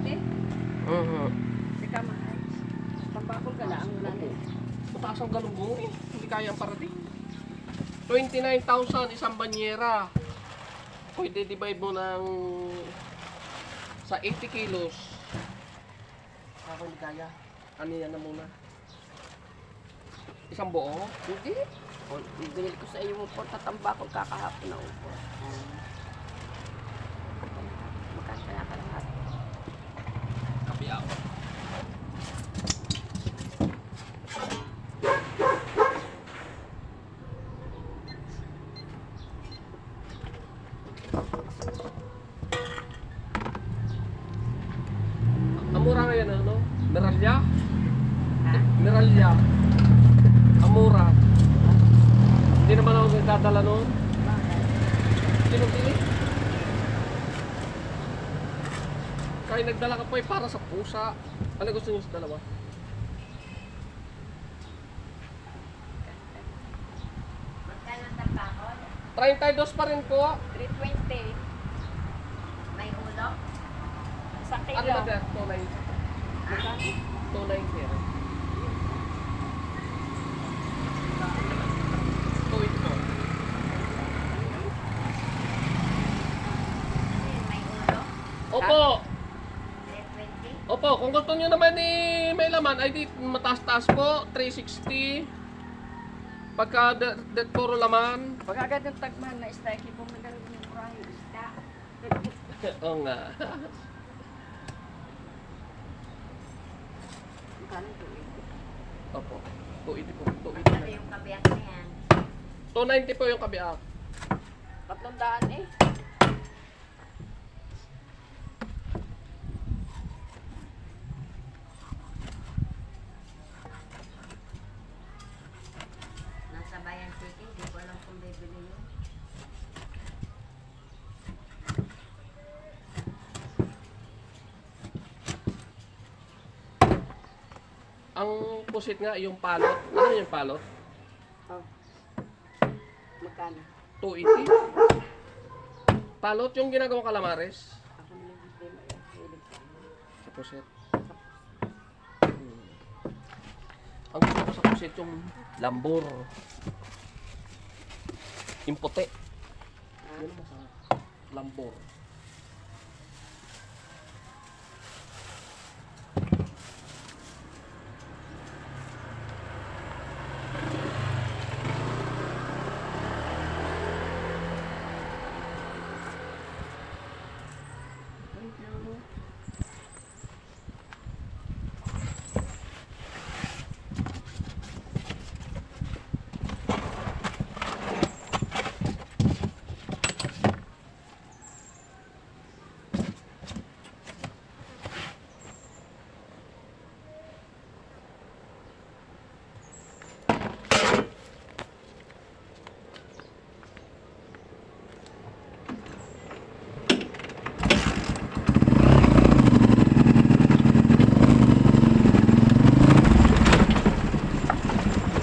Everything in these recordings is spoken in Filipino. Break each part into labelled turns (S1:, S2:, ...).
S1: 20. Hindi ka mahal. Tambakol ka lang. Wala na.
S2: Mataas ang galunggong eh. Hindi kaya ang parating. 29,000 isang banyera. Pwede divide mo ng sa 80 kilos. Ako hindi kaya. Ano yan na muna? Isang buo?
S1: Hindi. Ibigay ko sa iyo mo po tatambakol kakahapon na upo. Magkasaya ka lahat.
S2: Kapiyaw. Amura ngayon ano? Meralya?
S1: Ha?
S2: Meralya. Amura. Hindi naman ako nagdadala noon.
S1: Bakit?
S2: Sinong pili? Kaya nagdala ka pa eh para sa pusa. Ano gusto niyo sa dalawa?
S3: Magkano ang tambakol?
S2: 32 pa rin po.
S1: 320.
S3: May ulo?
S1: Sa
S2: Ano
S1: kilo.
S2: na der? 290.
S1: Magkano?
S2: 290. 280.
S3: May ulo?
S2: Opo.
S3: 320?
S2: Opo, kung gusto niyo naman may laman, ay di mataas-taas po, 360. Pagka puro laman.
S1: Pag agad yung tagman na steak, ibong magaling yung murahe yung isda.
S2: Oo nga.
S1: Magkano ito eh?
S2: Opo. 280 po. 280
S3: Magkano
S2: na.
S3: yung kabiyak na yan?
S2: 290 po yung kabiak.
S1: 300 eh.
S3: Nasa Bayan City, hindi ko alam kung bibili yun.
S2: Ang pusit nga, yung palot. Ano yung palot?
S1: Oh. Magkano?
S2: 280. Palot yung ginagawang kalamares.
S1: Ako naman hindi mahilig sa ano.
S2: Sa pusit. Ang gusto ko sa pusit yung lambor. Yung puti. Yun ang masarap. Lambor. Thank you.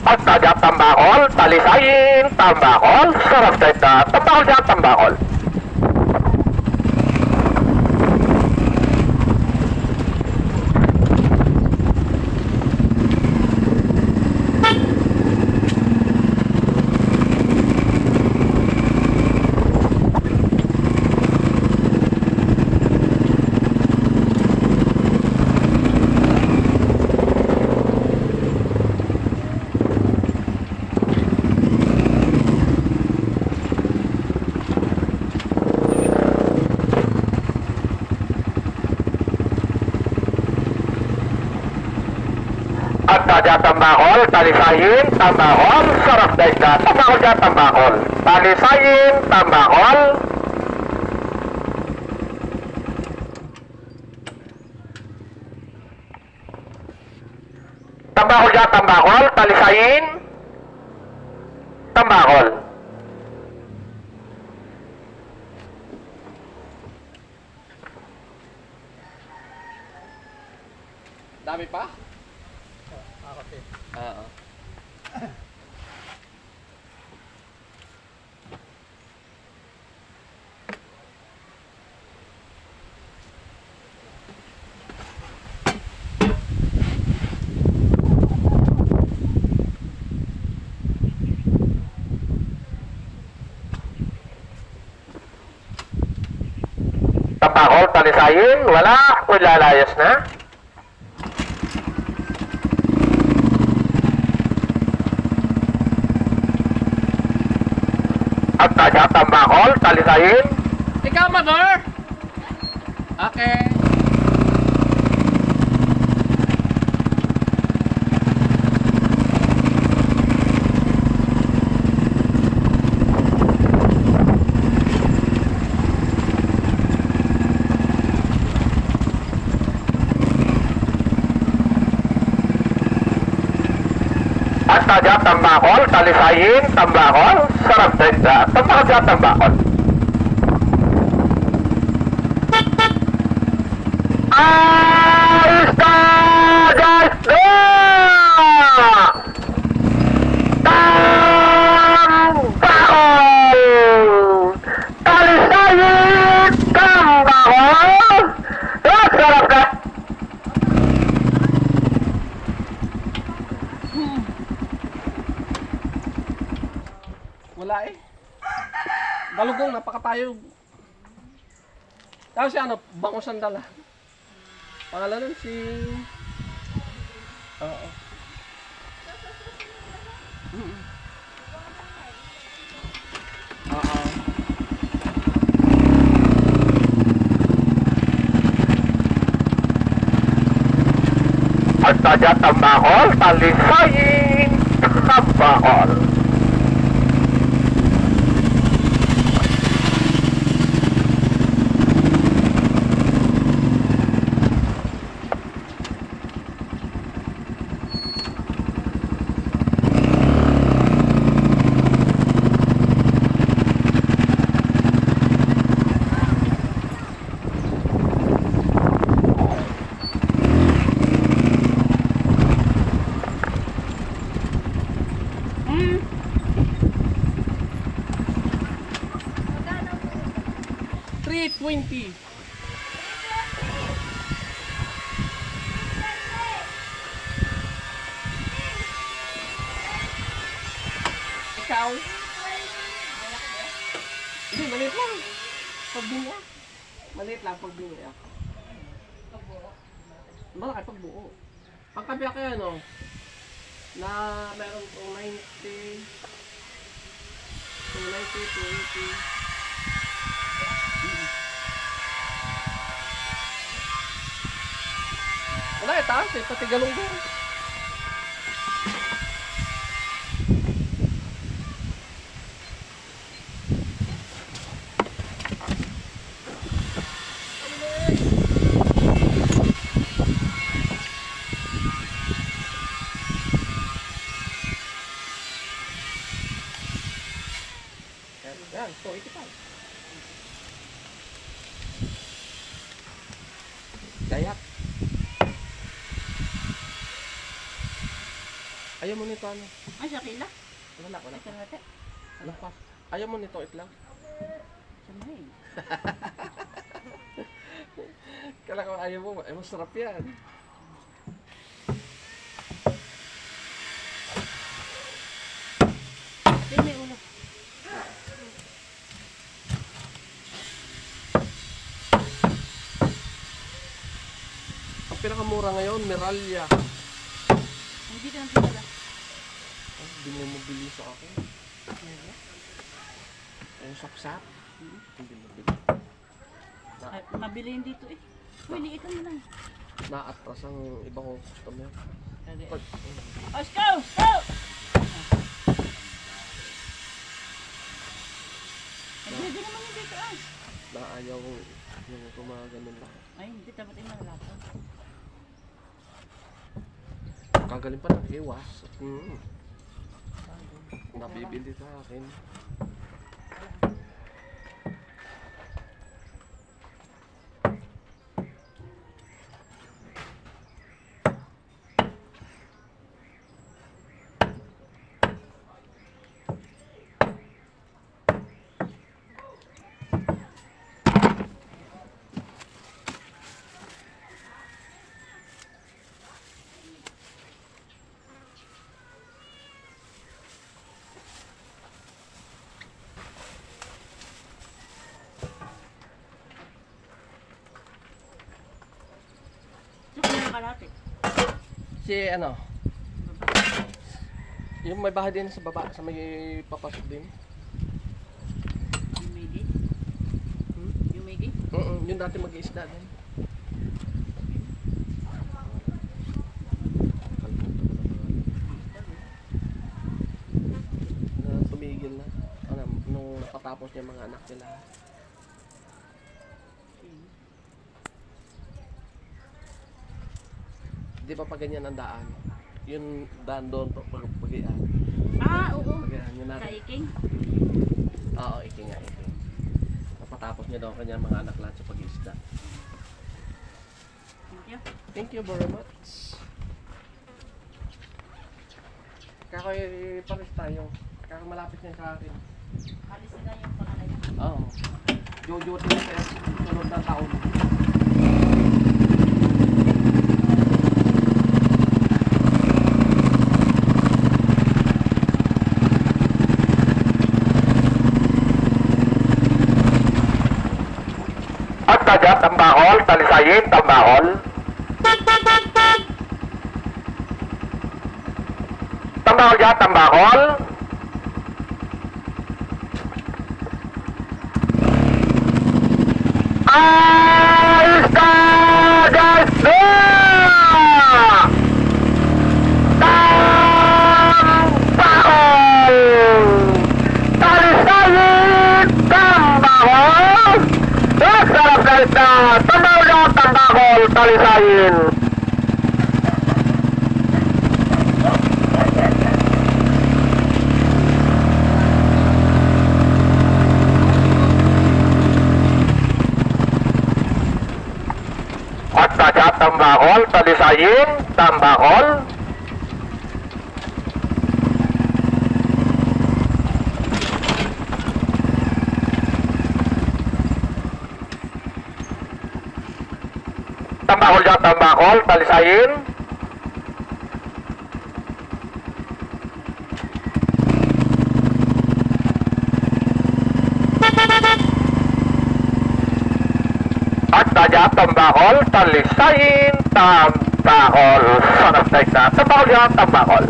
S2: Pagtadya tambakol, talisayin, tambakol, sarap dito, tambakol dyan, tambakol. Pagtadya tambakol, talisayin, tambakol, sarap dito, tambakol dyan, tambakol. Talisayin, tambakol. Tambakol dyan, tambakol, talisayin, tambakol. Dami pa? Oo.
S4: talisayin, wala, lalayas na. At taga tambakol, talisayin.
S2: Ikaw, mother! Okay.
S4: At taga tambakol, talisayin, tambakol, sarap din sa tambakol, tambakol. Ayos ka, guys! Tambakol! Talisayin, tambakol! Sarap ka!
S2: Wala eh. Galugong, napakapayog. Tapos si ano, Bango Sandala. Pangalan nun si... Oo. Oo.
S4: At taga tambakol, talisayin, tambakol.
S2: Hmm. 320. Ikaw? Hindi, maliit lang. Pagbuo. Maliit lang pagbuo. Malaki pagbuo. Ang kabya kaya no? Na meron kong 90, 20. Wala eh, taas eh, pati galunggong. Yan, 285. Dayak. Ayaw mo nito ano?
S1: Ay, sa kila?
S2: Wala pa.
S1: Kalate.
S2: Wala pa. Ayaw mo nito itlang?
S1: Samahin.
S2: Kala ko ayaw mo, ay masarap yan.
S1: Hindi, may ulo.
S2: Ang pinakamura ngayon, Meralya.
S1: Hindi ka nang pinala.
S2: Hindi mo mabili sa akin. Yung sapsap. Hindi mo mabili.
S1: Ay, mabili yun dito eh. Uy, liitan mo lang.
S2: Naatras ang ibang customer. Pag,
S1: Let's go! Go! Pwede naman yun dito ah.
S2: naayaw yung gumaganon lang.
S1: Ay, hindi. Dapat yung malalapan.
S2: Kagaling pa ng iwas. Nabibili sa akin.
S3: kalahati.
S2: Si ano? Yung may bahay din sa baba, sa may papasok din.
S3: Yung Miggy.
S2: Hmm?
S3: Yung Miggy.
S2: Yung dati mag-iisda din. Na tumigil na. Ano, nung napatapos niya mga anak nila. Di ba pa ganyan ang daan? Yung daan doon, pagian.
S3: Ah, oo.
S2: Pagian, yun natin.
S3: Kaiking.
S2: Oo, iking nga, iking. Napatapos niya daw kanya mga anak lahat sa pag-iisda.
S3: Thank you.
S2: Thank you very much. Kakoy, pares tayo. Kako malapit niya sa akin.
S3: Alis sila yung pangalay.
S2: Oo. Jojo din sa sunod na taon.
S4: At Tagat, Tambakol, Talisayin, Tambakol. Tambakol dyan, Tambakol. Ayos ka, guys! Tambakol! Talisayin, Tambakol. Sarap guys na Tambakol dyan, Tambakol, Talisayin. At Tagat, Tambakol, Talisayin, Tambakol. Tambakol dyan, Tambakol, Talisayin. At Tagat, Tambakol, Talisayin, Tambakol. Sarap guys na Tambakol dyan, Tambakol.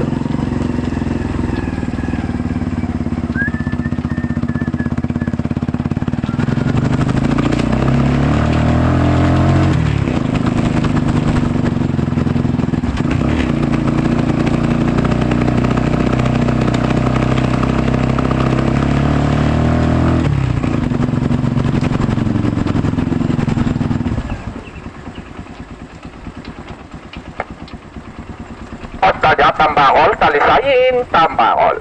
S4: At Tagat, Tambakol, Talisayin, Tambakol.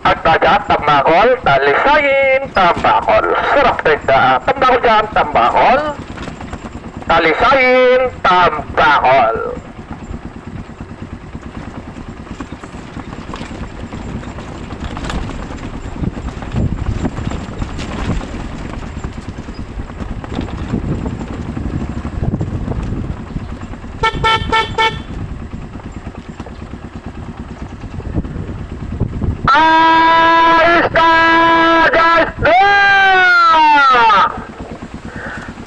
S4: At Tagat, Tambakol, Talisayin, Tambakol. Sarap guys na Tambakol dyan, Tambakol. Talisayin, Tambakol. Ayos ka, guys!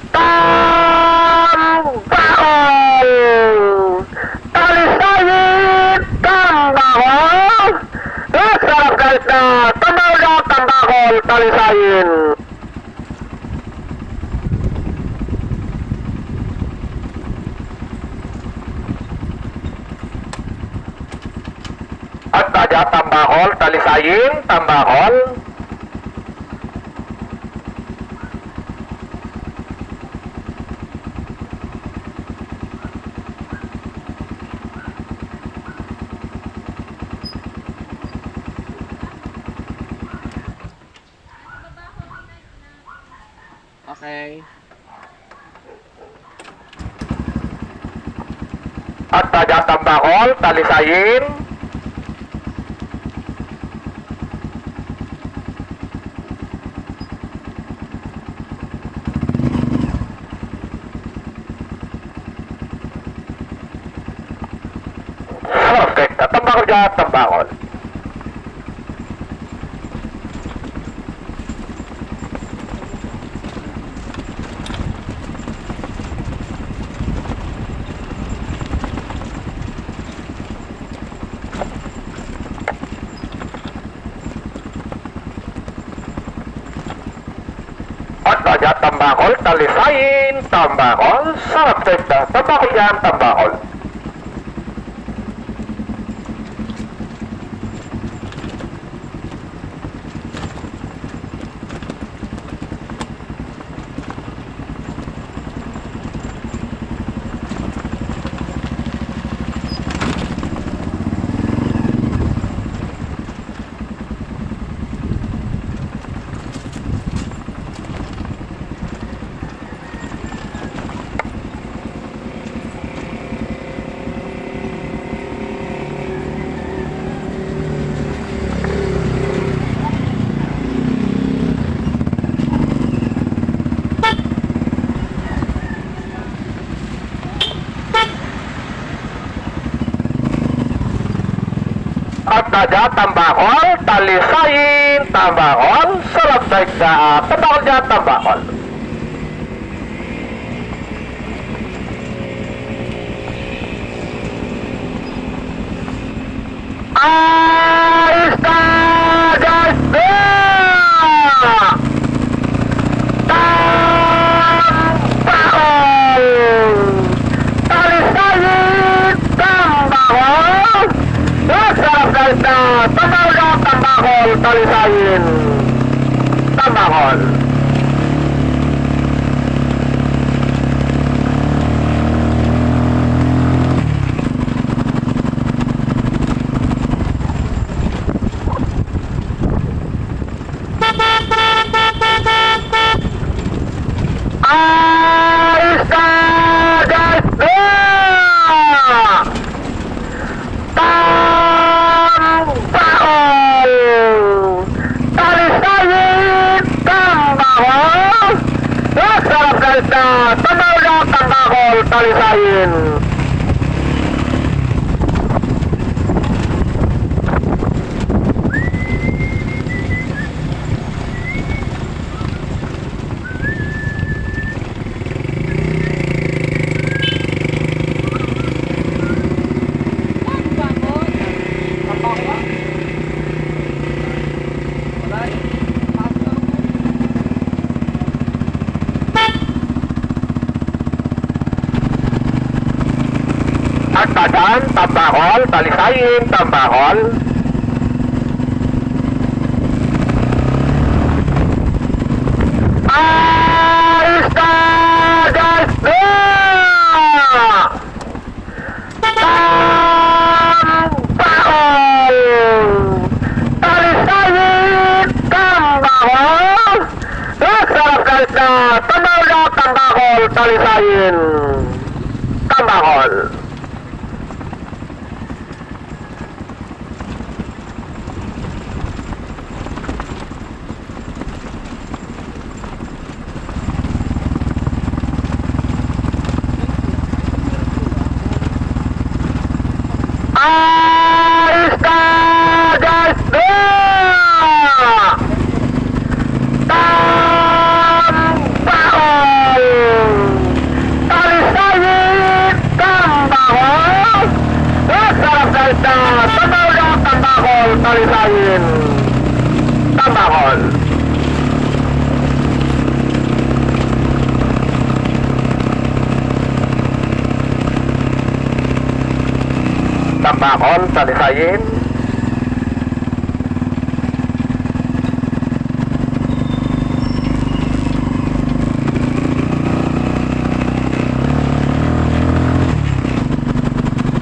S4: Tambakol! Talisayin, Tambakol! Sarap guys na Tambakol dyan, Tambakol, Talisayin. At Tagat, Tambakol, Talisayin, Tambakol.
S2: Okay.
S4: At Tagat, Tambakol, Talisayin. tambakol dyan, tambakol. At dyan, tambakol, talisayin, tambakol, sarap na, tambakol dyan, tambakol. At dyan, tambakol, talisayin, tambakol, sarap na, tambakol dyan, tambakol. Ayos na, guys, na! Tambakol! Talisayin, tambakol! Sarap guys na, tambakol, tambakol, talisayin, tambakol. Ayos na, guys, na! Tambakol! Talisayin, tambakol! Sarap guys na, tambakol, tambakol, talisayin. At dyan, tambakol, talisayin, tambakol. Ayos na, guys, na! Tambakol! Talisayin, tambakol! Sarap guys na, tambakol, tambakol, talisayin, tambakol. Ayos na, guys, na! Tambakol! Talisayin, tambakol! Sarap guys na, tambakol, tambakol, talisayin, tambakol. Tambakol, talisayin.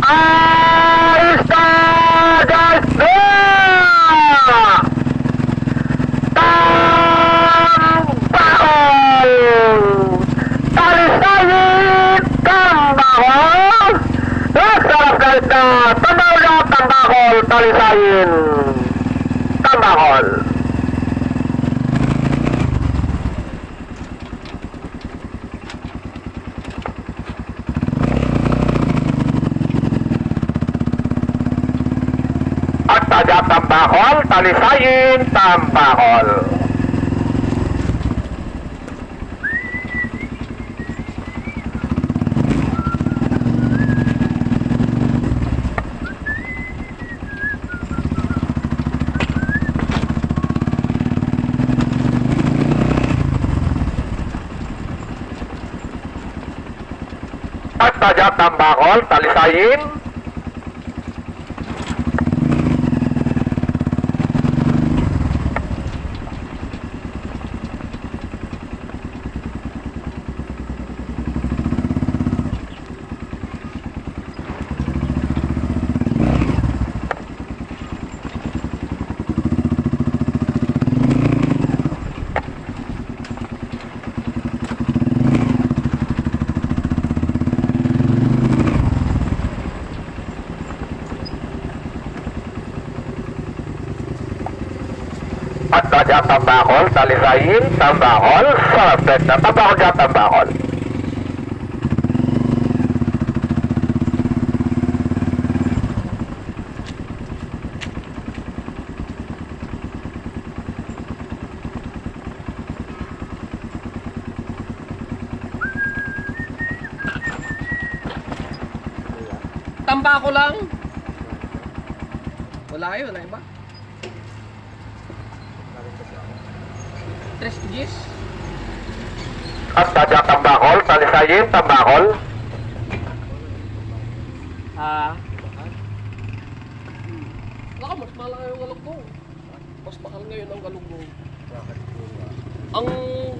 S4: Ayos na, guys, na! Tambakol! Talisayin, tambakol! Sarap guys na, tambakol, tambakol, talisayin, tambakol. Dagat Tambakol, Talisayin, Tambakol. At Dagat Tambakol, Talisayin. At Dagat Tambakol, Talisayin, Tambakol, suspect na Tambakol dyan, Tambakol.
S2: Tambako lang. Wala yun, wala iba. 3 Gs.
S4: At Dagat Tambakol, Talisayin, Tambakol.
S2: Baka mas mahal ngayon ang galunggong. Mas mahal ngayon ang galunggong. Ang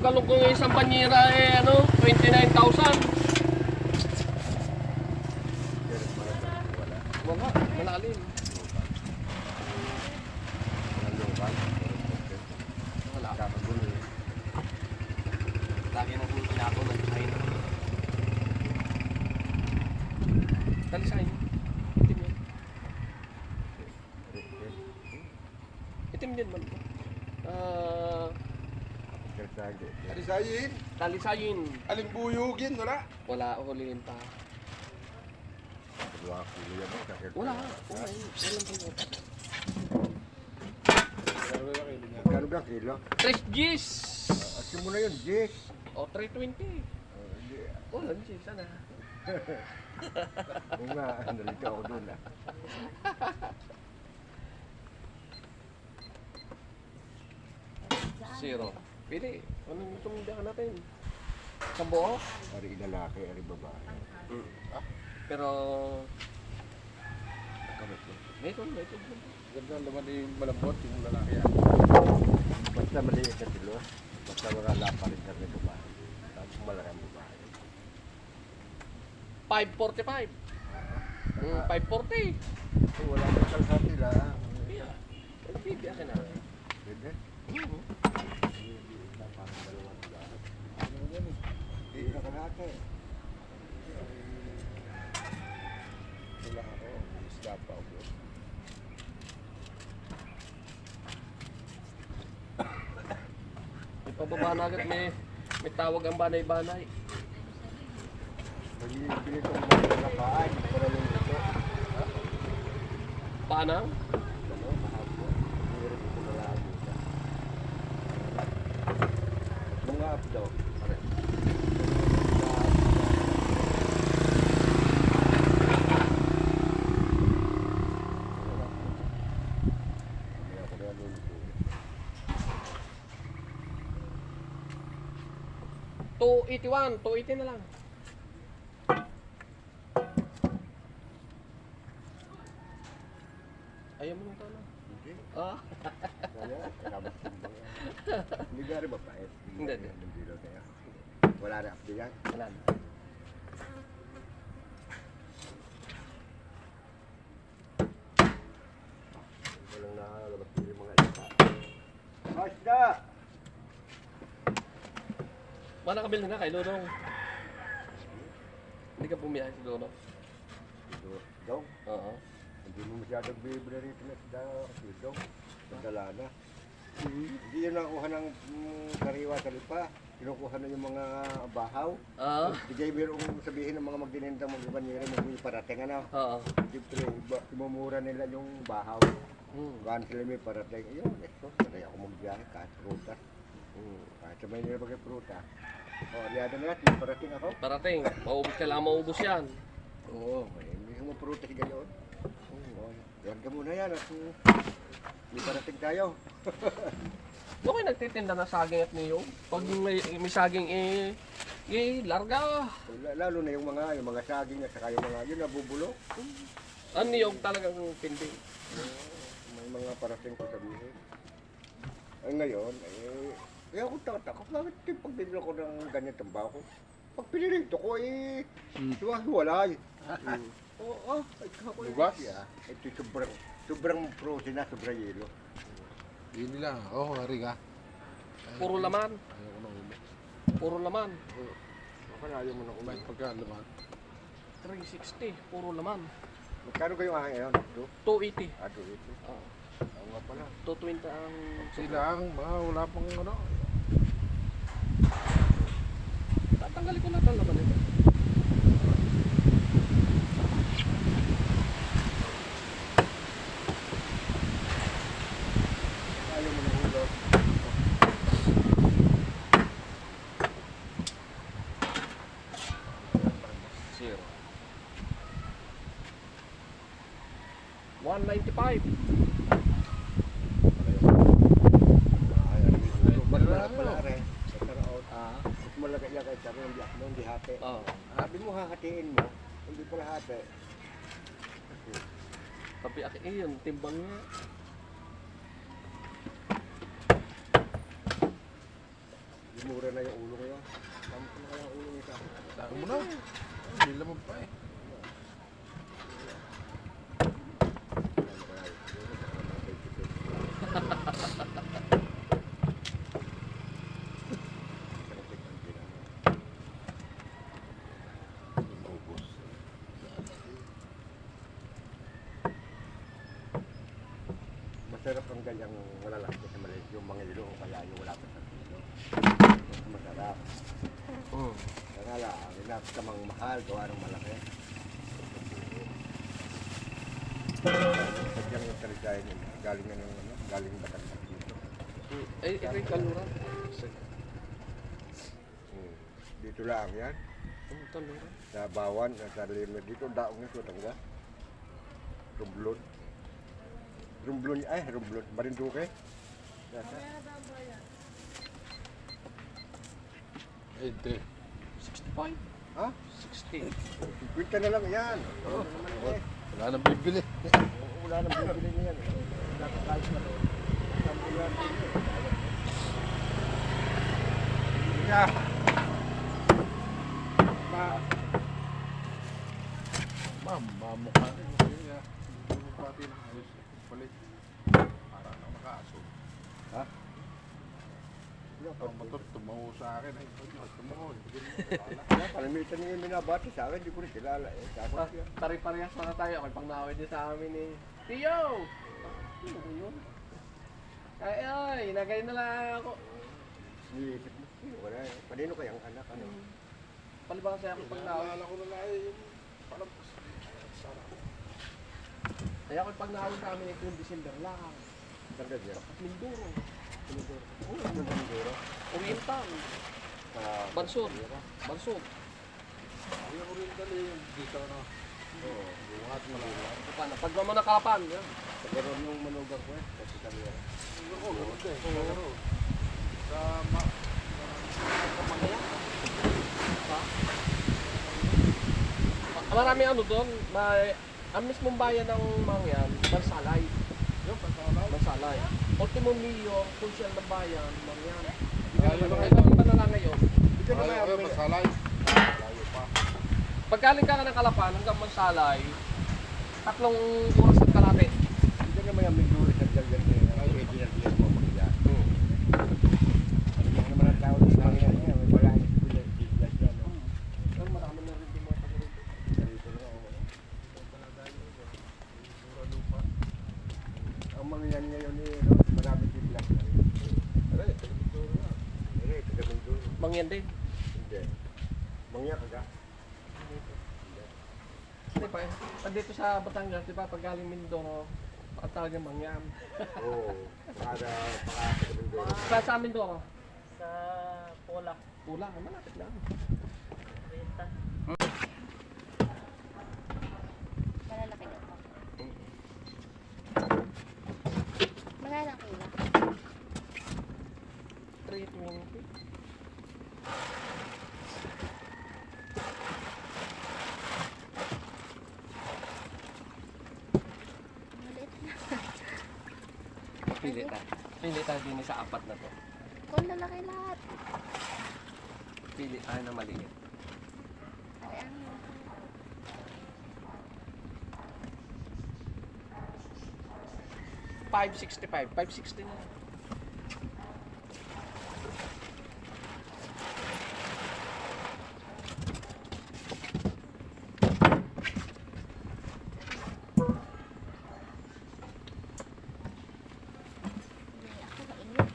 S2: galunggong ngayon sa banyera eh ano, 29,000. Wala, malalim. Wala. Lagi nang pinako ng China. Talisayin. Itim yan. Itim din man.
S5: Alisayin,
S2: Talisayin.
S5: alimbuyugin, wala.
S2: Wala, huliin pa. Wala. Wala yun. Walang pinot.
S5: Magkano ba kilo?
S2: 3 Gs.
S5: Asin mo na yun, Jess.
S2: O, 320. Wala, Gs. Sana.
S5: Oo nga, nalito ako doon ah.
S2: Zero. Pili. Anong gusto mong dahan natin? Sa buo?
S5: Ari lalaki, ari babae.
S2: Pero...
S5: Kamit mo.
S2: Ito.
S5: Ganda naman yung malambot, yung lalaki yan. Basta maliit na silo, basta wala laparin ka rin babae. Tapos malaki ang babae.
S2: 545. 540.
S5: Kung wala mo kalsati lang,
S2: Yeah. Pwede akin na.
S5: pwede. Parang dalawang daan. Hindi na kalate. Wala ako, isda pa ako.
S2: May pababa na agad. May tawag ang banay-banay.
S5: Pag-ibili ko mga nakaan, para lang ito.
S2: Paanang?
S5: Ano, mahapon. Meron ko na lang ito. Mga daw. Pare. Kaya ko na lang ito.
S2: 281. 280 na lang. Ayaw mo nung tala.
S5: Hindi.
S2: Ah?
S5: Kaya, labas ng bang. Hindi ba rin mapait?
S2: Hindi.
S5: Hindi daw kaya. Wala rin update yan.
S2: Wala na.
S5: Walang nakalabas din yung mga isa. Masda!
S2: Wala ka bilhin na kay Lodong. Hindi ka pumiyahe si Lodong.
S5: Ito, daw.
S2: Oo.
S5: Hindi mo masyadong bibili rito na isda kasi daw. Madala na. Hindi yun nakuha ng kariwa sa lipa. Kinukuha na yung mga bahaw.
S2: Oo.
S5: Bigay merong sabihin ng mga magdinintang mga banyera, mag-parating ano.
S2: Oo.
S5: Siyempre, imumura nila yung bahaw. Kung sila may parating, yun, so, sanay ako magbiyahe kahit prutas. Kahit sa may nilabagay prutas. O, riyado na natin, parating ako.
S2: Parating, maubos kailangan maubos yan.
S5: Oo, may mga prutas gayon. Yarga muna yan at may parating tayo.
S2: Doon kayo nagtitinda ng saging at niyog. Pag may saging larga.
S5: Lalo na yung mga saging at saka yung mga yun nabubulok.
S2: Ang niyog talagang pindi.
S5: May mga parating ko sabihin. Ay ngayon, kaya ako takot. Bakit yung pagbibili ko ng ganyan tambako? Pag pinirito ko, hiwalay. Oo,
S6: Bugas?
S5: Ito sobrang frozen na, sobrang yelo.
S6: Yun nila. Oo, hari ka.
S2: Puro laman.
S6: Ayaw ko na ulo.
S2: Puro laman.
S5: Baka ayaw mo na
S6: Kumain
S5: kumain.
S6: pagka laman.
S2: 360. Puro laman.
S5: Magkano kayo aking ngayon?
S2: 280.
S5: Ito.
S2: Oo.
S5: Oo nga pala.
S2: 220 ang...
S6: Sila ang mga wala pang ano.
S2: Tatanggalin ko na ito laman ito.
S5: Ayaw mo na ulo.
S2: Zero. 195.
S5: Mas malagay yan kahit sabi ng biyak mo, hindi hati.
S2: Oo.
S5: Sabi mo hahatiin mo, hindi pala hati.
S2: Tapi yun, timbang niya.
S5: Mura na yung ulo ngayon. Tama ko na kaya ang ulo niya sa akin.
S6: Saan mo na? Hindi laman pa eh.
S5: Tama ko na yun. Siguro baka mga 20 pesos.
S6: Ubus.
S5: Masarap ang ganyang malalaki sa Malaysia, yung mga ilo o kaya yung wala pa sa piso. Mas masarap. Kaya nga lang, namang mahal, gawa ng malaki. Sadyang yung taligayan nila, galing na ng galing Batangas dito.
S2: Ito yung kaluran.
S5: Dito lang yan,
S2: Kaluran.
S5: sa Bawan, sa Limit. Dito, daong nito, tangga. Rumblon. Rumblon. Marinduque. Nasa.
S6: Ente.
S2: 65.
S5: Ha?
S2: 60.
S5: 50 na lang yan. Oo.
S6: Wala nang bibili.
S5: Wala nang bibili niyan. Nakakalis na rin. Sabi yan. Yeah.
S6: Mamukha rin. Kaya, hindi mo pati ng ayos. Palit. Para na makaaso.
S5: Ha?
S6: Ang motor, tumaho sa akin. Ay, tumaho. Hindi mo pala.
S5: Kalimitan niya yung binabati sa akin, hindi ko rin kilala eh. Tapos yan.
S2: Pare-parehas na tayo. May pangnawid din sa amin eh. Tiyo! Ano ba yun? Ay, nagay na lang ako.
S5: Iisip mo, wala eh. Panino kayang anak, ano?
S2: Palibang sa ako pangnawid.
S6: Naalala ko na lang yung palampas. Sarap.
S2: Kaya ako pangnawid sa amin ito yung December lang.
S5: Tanda dyan.
S2: At Mindoro.
S5: Oo, yung bandera.
S2: Oriental.
S5: Ah,
S2: Bansod. Bansod.
S6: Ayaw ko rin dali yung dito na.
S5: Oo.
S6: Buhat mo lang.
S2: Paano? Pagma mo nakalapan. Yan.
S5: Tagaroon yung manugang ko eh. Kasi kami yan.
S6: Ako, ganun din. Pero, sa
S2: Marami ano doon. May, ang mismong bayan ng Mangyan, Bansalay.
S6: yung pagkakalay.
S2: Bansalay. Ultimo Mio, konsyal ng bayan, Mangyan.
S6: Ayaw na
S2: Ay, iba na lang ngayon.
S5: Hindi ka
S6: Ayaw
S5: naman,
S6: ko, masalay. Layo pa.
S2: Paggaling ka ng Kalapan hanggang Bansalay, 3 oras at kalahati.
S5: hindi ka naman yung Mindoro sa dyan dyan. Pwede na dyan mo magkaya. Ano naman ang tao ng mga yan. Wala yung sila dyan.
S2: Pero marami na rin din mga taga
S5: Dito na ako. Ang mga yan ngayon eh, no? Marami sila.
S6: Aray, taga-Mindoro na.
S5: Hindi, taga Mindoro.
S2: Mangyan din.
S5: Hindi. Mangya ka ga?
S2: Hindi pa eh. Pag dito sa Batangas, di ba, pag galing Mindoro, Ang tawag niya mangyam.
S5: Oo. Para makakagaling doon.
S2: Kaya sa amin doon.
S1: Sa Pola.
S2: Pula, malapit lang.
S1: Renta.
S3: Malalaki na ito. Magkano ang kilo?
S2: 320.
S3: Maliit na.
S2: Pili tayo. Pili tayo din sa apat na to.
S3: Kung lalaki lahat.
S2: Pili tayo na maliit.
S3: Ay, ano?
S2: $5.60 na.
S3: Ako mainit.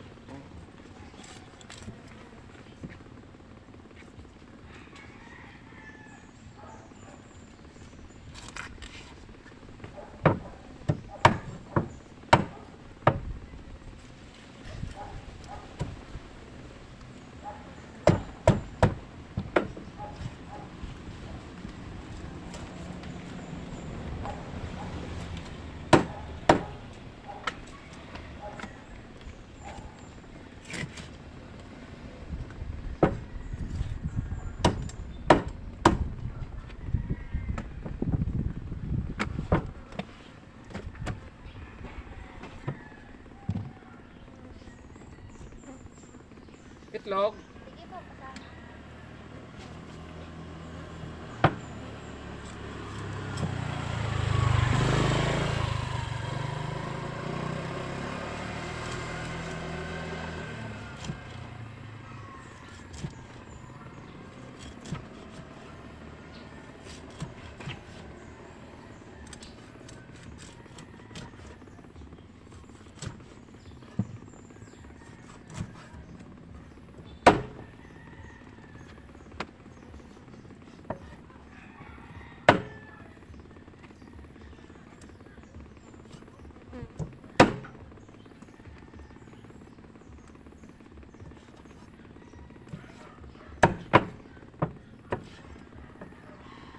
S2: Itlog.
S3: Sige po, kasama.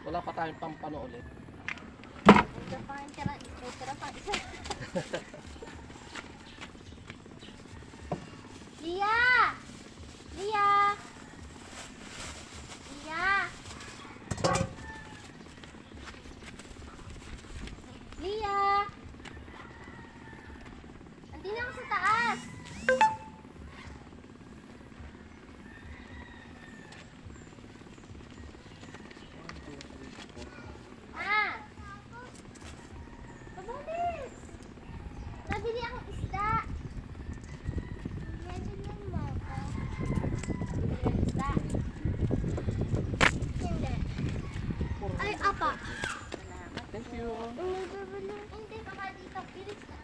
S2: Wala pa tayong pampano ulit.
S3: Ito pa ang tira. Tira pa isa. Lia! Lia! Lia! Lia! Andin ako sa taas! Ah! Pabalik! Nabili akong isda. Nabili mo ako. Nabili ng isda. Hindi. Ay, apa. Salamat.
S2: Thank you.
S3: Hindi, baka dito. Bilis na.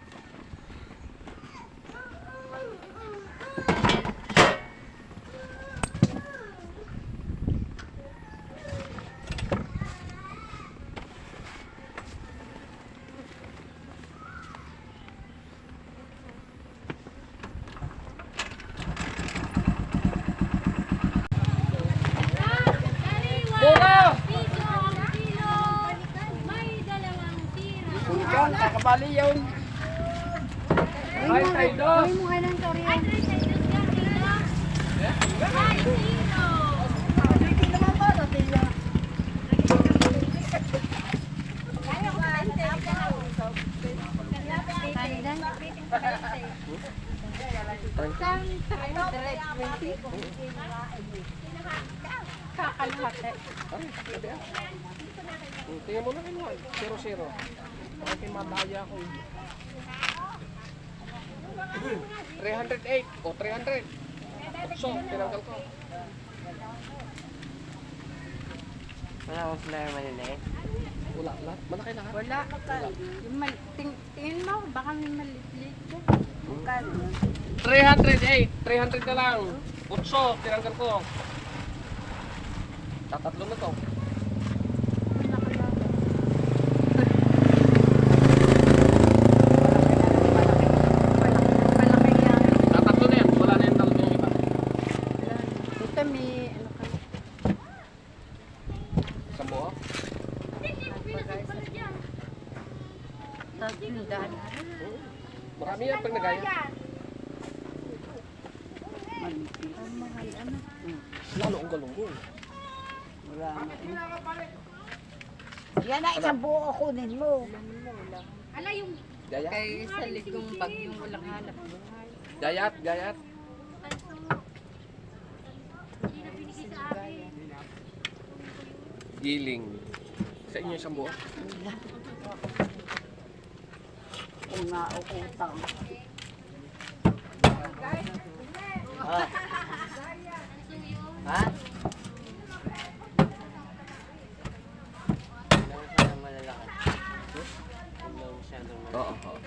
S2: Bunga!
S3: May dalawang tira.
S2: Yan, kakabali yun. Ay, tayo dos.
S3: Ay, tray sa inyo siya, tira. Ay, tino. Kaya ko 20. Kakalahati.
S2: Ay, pwede ah. Tingnan mo na kinuha. 0-0. Bakit madaya ko eh. 308 o 300. So, tinanggal ko.
S1: Wala akong flyer maliliit.
S2: Wala lahat. Malaki lahat.
S1: Wala. Yung tingin mo, baka may maliit ko. Bukal.
S2: 308. 300 na lang. 8, tinanggal ko. Tatatlo na to.
S1: sa tindahan.
S2: Marami yan pag nagaya.
S1: Manipis.
S3: Ang mahal, ano?
S2: Lalo ang galunggong.
S1: Marami.
S7: Yan na, isang buo kunin mo.
S3: Ala, yung
S2: Gayat.
S1: Kay sa ligong bagyong walang hanap buhay.
S2: Gayat, gayat.
S3: hindi na binigay sa akin.
S2: Giling. Sa inyo isang buo.
S7: Kung naukutang. Ha?
S2: Oo. Oo.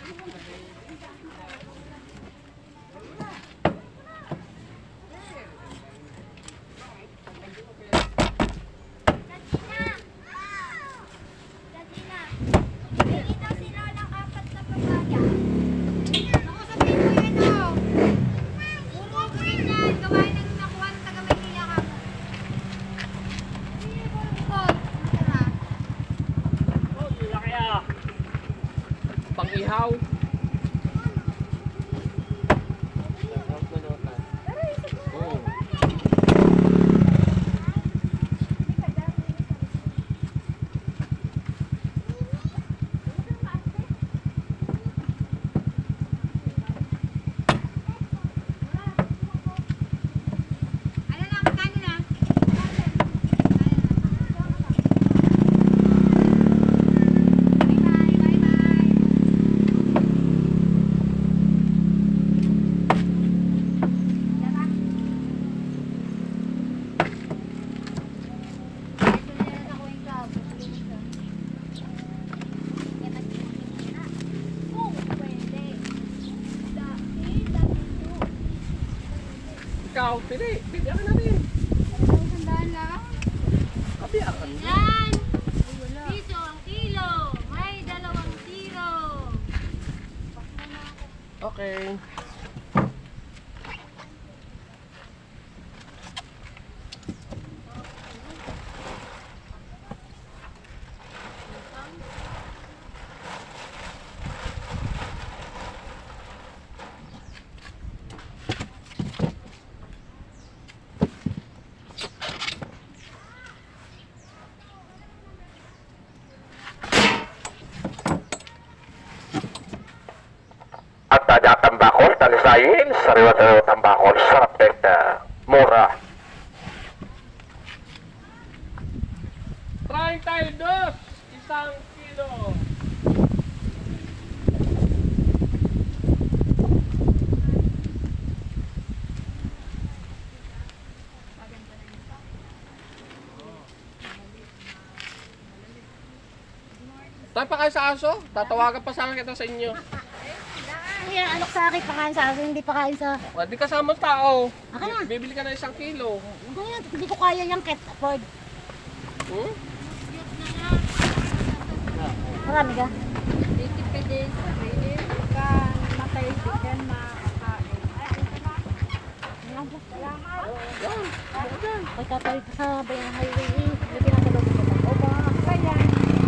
S3: Katina, bili daw sila ng 4 na papaya. Ako sabihin mo yun, oh. Puro green yan. Gawain ng nakuha ng taga Maynila ka. Hindi, bulbol. Masarap.
S2: Pang-ihaw. Oo.
S3: Ano na, magkano na? Bye-bye, bye-bye. Ito na yan ako yung club. Yan ang pinakita na. Kung pwede.
S2: Ikaw, pili. Pili ako na rin.
S3: Sandaan lang.
S2: Kapi akan.
S3: Yan! Piso ang kilo. May 2 zero.
S2: Okay.
S4: At ada tambakol, talisayin, sariwa-sariwa tambakol, sarap din mura.
S2: 32. Isang kilo. Tayo pa kayo sa aso? Tatawagan pa sana kita sa inyo.
S7: Yan, alok sa akin, pakain sa akin, hindi pakain sa...
S2: O, di kasama tao.
S7: Akin na.
S2: Bibili ka na 1 kilo.
S7: Hindi ko kaya yung cat afford.
S2: Hmm?
S7: Marami ka?
S1: Dikit ka din sa bilis. Ka matay chicken makakain.
S2: Yan.
S7: Pagkatawi ko sa bayang highway, lagi na sa loob ko. O ba? Kaya.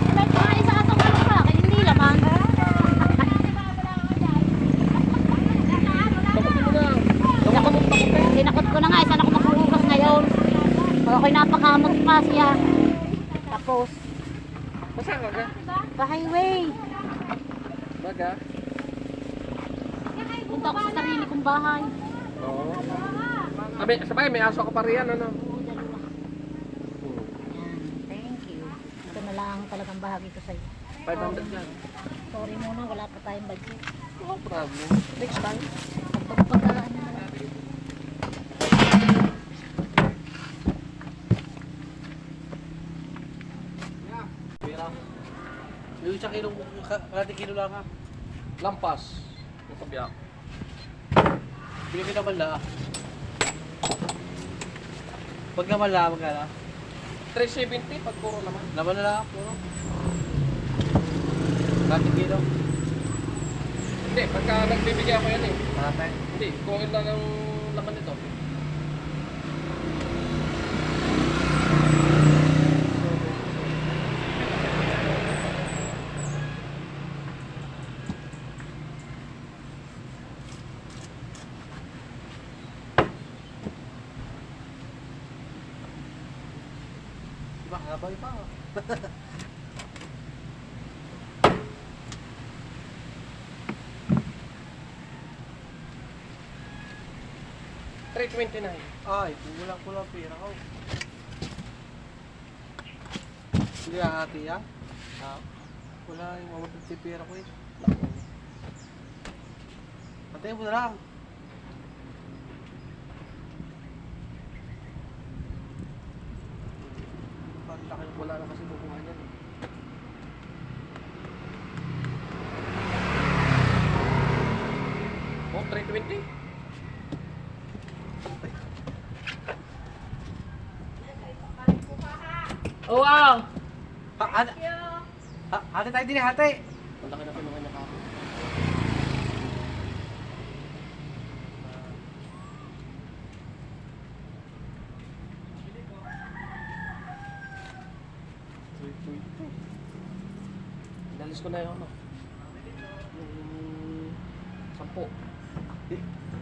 S7: Wala pakain sa atong ano sa akin, hindi laman.
S2: Takutin mo na. Takutin mo takutin.
S7: Sinakot ko na nga, sana ako maghuhugas ngayon. Pag ako'y napakamot pa siya. Tapos,
S2: Masaan ka?
S7: sa highway.
S2: Baga?
S7: Punta ako sa sarili kong bahay.
S2: Oo. Sabay, may aso ka pa riyan, ano?
S7: Yan, thank you. Ito na lang talagang bahagi ko sa'yo.
S2: 500 yan.
S7: Sorry muna, wala pa tayong budget.
S2: No problem. Next time.
S7: Pagpagpagkaan na lang.
S8: Yung 1 kilo, kalahati kilo lang ha.
S2: Lampas. Yung kabiyak.
S8: Bigyan kita mala. Pag nga mala, magkano?
S2: 370 pag puro naman.
S8: Laban na lang, puro. Kalahati kilo.
S2: Hindi, pagka nagbibigay ako yan eh.
S8: Kalahati.
S2: Hindi, kung ilan ang laman nito.
S8: Diba, habay pa.
S2: 329.
S8: Ay, kulang pera ko. Hindi hati yan. Wala yung mamatag pera ko eh. Patayin mo na lang. Panlaki yung
S2: Wala na kasi kukuha niyan. Oh, 320. Oh, wow!
S8: Hati tayo din eh, hati.
S2: Ang laki na pinuha niya kako. Inalis ko na yun, ano? Yung 10.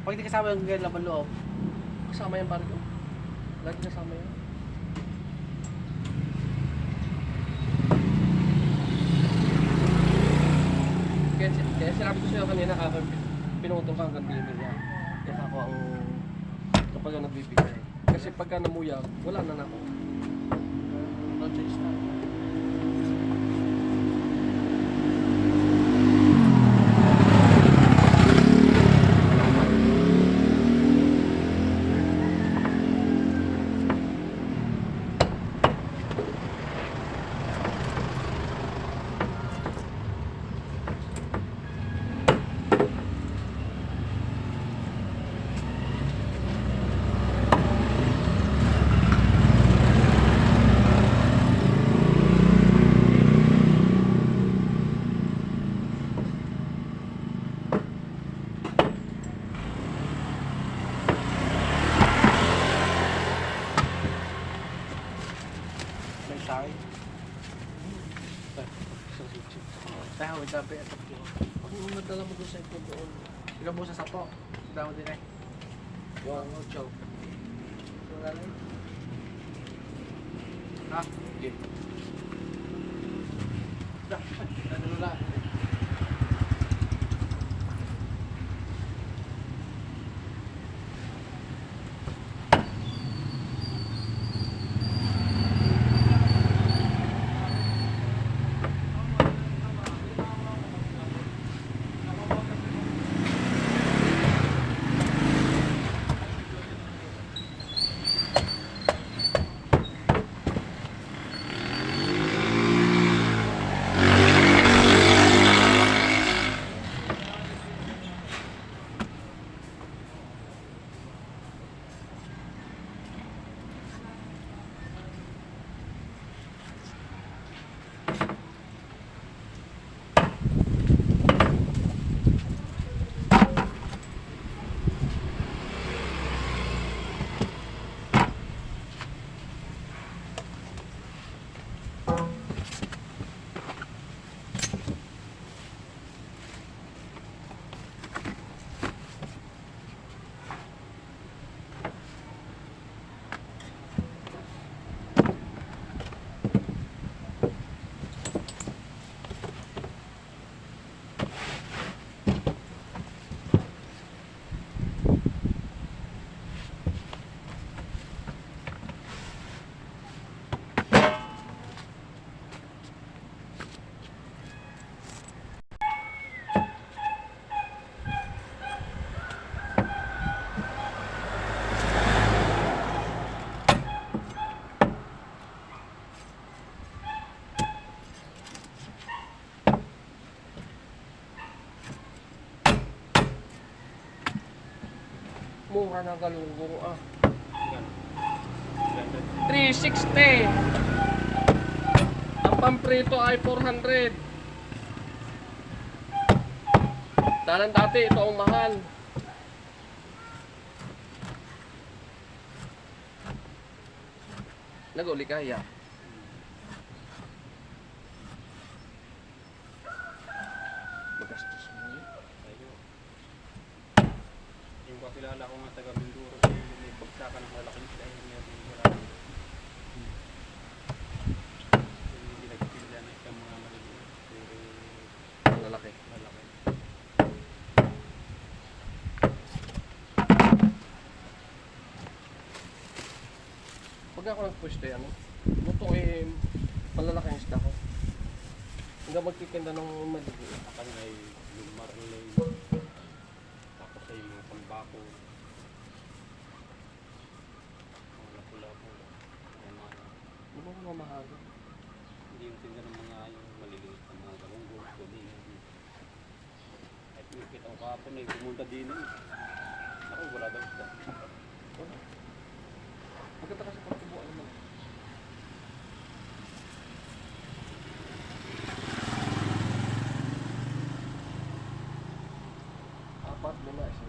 S8: Pag di kasama yung ganyan laman loob,
S2: Kasama yung baryo. Lagi kasama yun. Kaya sinabi ko sa'yo kanina, pinutol ka hanggang limit niya. Kaya ako ang kapag ang nagbibigay. Kasi pagka namuyag, wala na ako.
S8: no choice na. May sakit. Tayo, wait lang.
S2: Ako yung nadala mo doon sa ito doon.
S8: Ikaw mo sa sapo. Damo din eh. Yung chow. Wala lang. Ha?
S2: Okay.
S8: Ano lang?
S2: Mura na galunggong ah. 360. Ang pamprito ay 400. Dalan dati ito ang mahal. Nag-uli kaya. Magastos mo yun.
S6: Yung kakilala ko nga taga Mindoro, yung may bagsakan ng malaking isla, yung meron wala.
S2: pwesto ano. Luto eh, malalaki ang isda ko. Hanggang magtitinda ng maliliit.
S9: Akan ay yung marley. Tapos ay yung tambako. Mga lapu-lapu.
S2: Ano ba mamahal?
S9: Hindi yung tinda ng mga yung maliliit na mga galunggong. At yung kita ko kahapon ay pumunta din eh. Ako wala daw isda.
S2: Maganda kasi pag tubuan naman. Apat, lima, isa.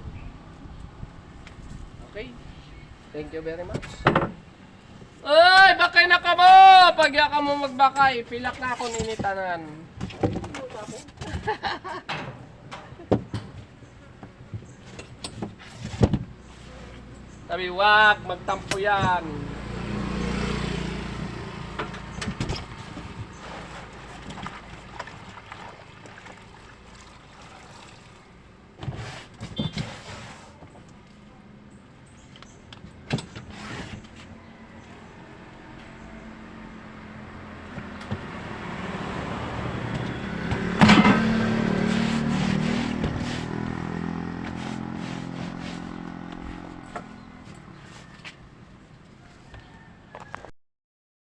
S2: Okay. Thank you very much. Ay, bakay na ka mo! Pag ka mo magbakay, pilak na ako ninitanan. Sabi, wag, magtampo yan.